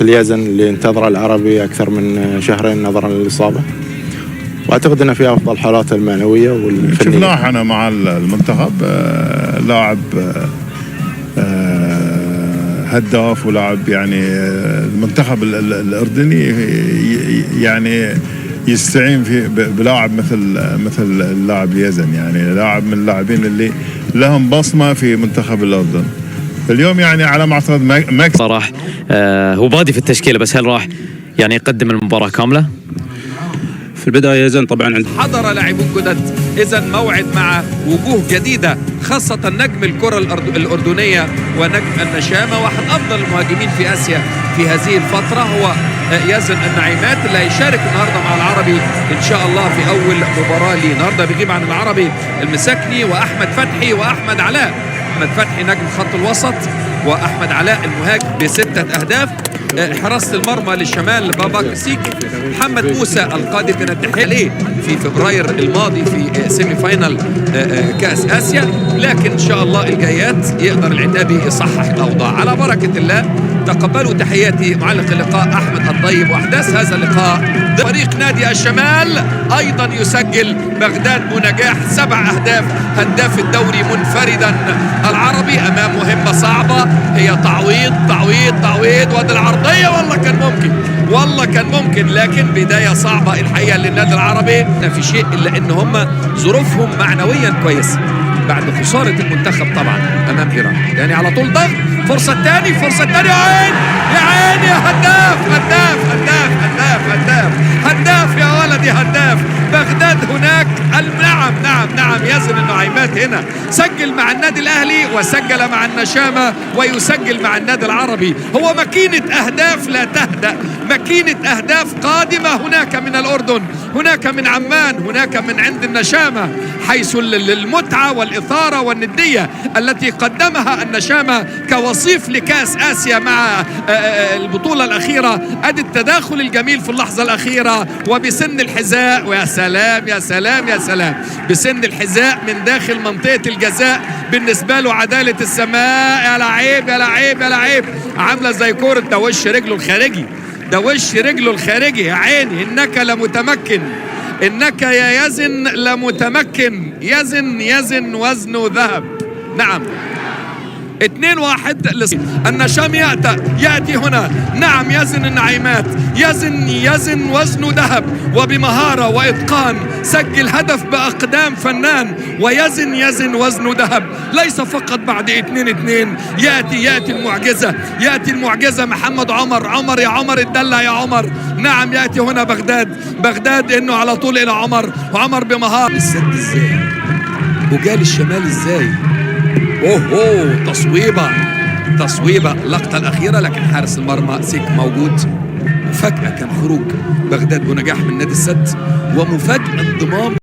مثل يزن اللي انتظر العربي أكثر من شهرين نظرا للإصابة. وأعتقد أن في أفضل حالاته المعنوية والفنية. شفناه احنا مع المنتخب، لاعب هداف ولاعب يعني المنتخب الأردني يعني يستعين في بلاعب مثل اللاعب يزن، يعني لاعب من اللاعبين اللي لهم بصمة في منتخب الأردن. اليوم يعني على ما اعتقد ماكس راح هو بادي في التشكيله، بس هل راح يعني يقدم المباراه كامله؟ في البدايه يزن طبعا حضر لاعبون جدد، اذا موعد مع وجوه جديده، خاصه نجم الكره الاردنيه ونجم النشامه، واحد افضل المهاجمين في اسيا في هذه الفتره هو يزن النعيمات، اللي هيشارك النهارده مع العربي ان شاء الله في اول مباراه ليه. النهارده بيغيب عن العربي المساكني واحمد فتحي واحمد علاء. احمد فتحي نجم خط الوسط، واحمد علاء المهاجم ب6 اهداف. حراسة المرمى للشمال بابا كسيك. محمد موسى القادم من الاتحاد في فبراير الماضي في سيمي فاينال كأس آسيا، لكن إن شاء الله الجايات يقدر العنابي يصحح الأوضاع. على بركة الله تقبلوا تحياتي معلق اللقاء أحمد الطيب، وأحداث هذا اللقاء فريق نادي الشمال أيضا يسجل بغداد بنجاح 7 أهداف، هداف الدوري منفردا. العربي أمام مهمة صعبة، هي تعويض وادي العرضية، والله كان ممكن، لكن بداية صعبة الحقيقة للنادي العربي. في شيء إلا إن هم ظروفهم معنويا كويسة بعد خسارة المنتخب طبعا أمام إيران. يعني على طول ضغط، فرصة تاني يا عين يا هداف يا ولدي، هداف بغداد هناك. نعم يزن النعيمات هنا سجل مع النادي الأهلي وسجل مع النشامة ويسجل مع النادي العربي. هو ماكينة أهداف لا تهدأ، ماكينة أهداف قادمة هناك من الأردن، هناك من عمان، هناك من عند النشامة، حيث المتعة والإثارة والندية التي قدمها النشامة كوصيف لكأس آسيا مع البطولة الأخيرة. أدي التداخل الجميل في اللحظة الأخيرة وبسن الحذاء، ويا سلام بسن الحذاء من داخل منطقة الجزاء، بالنسبة له عدالة السماء. يا لعيب عاملة زي كورة، ده وش رجله الخارجي، يا عيني إنك لمتمكن، إنك يا يزن لمتمكن. يزن وزنه ذهب. نعم 2-1 النشام يأتي هنا. نعم يزن النعيمات، يزن وزنه ذهب، وبمهارة وإتقان سجل هدف بأقدام فنان. ويزن وزنه ذهب، ليس فقط بعد 2-2. يأتي المعجزة محمد عمر يا عمر الدلع يا عمر. نعم يأتي هنا بغداد إنه على طول إلى وعمر بمهارة. السد إزاي وجال الشمال إزاي، تصويبة اللقطة الأخيرة، لكن حارس المرمى سيك موجود. مفاجأة كان خروج بغداد بنجاح من نادي السد، ومفاجأة انضمام